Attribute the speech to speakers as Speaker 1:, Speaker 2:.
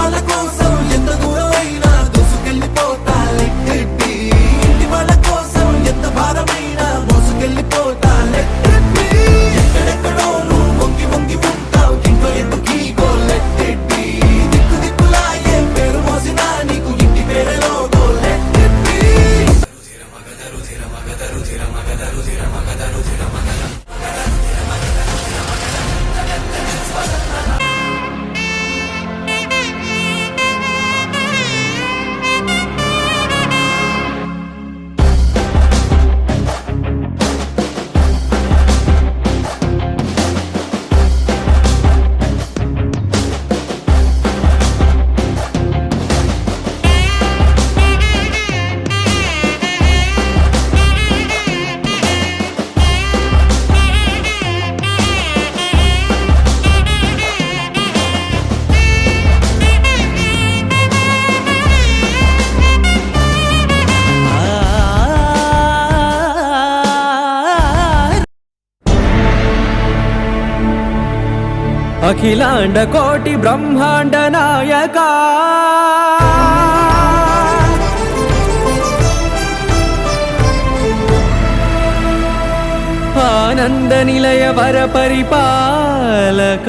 Speaker 1: వాళ్ళ కోసం ఎంత దూరమైనా దూసుకెళ్ళిపోతా లెట్టెట్టి ఇంటి వాళ్ళ కోసం ఎంత భారమైనా మోసుకెళ్ళిపోతా లెట్టెట్టి ఎక్కడెక్కడో నువ్వు వంగి వంగి ఉంటావు ఇంట్లో ఎందుకు ఈగో లెట్టెట్టి దిక్కు దిక్కులా ఏం పేరు మోసినా నీకు ఇంటి పేరేలో లెట్టెట్టి
Speaker 2: అఖిలాండ కోటి బ్రహ్మాండ నాయక ఆనంద నిలయ వర పరిపాలక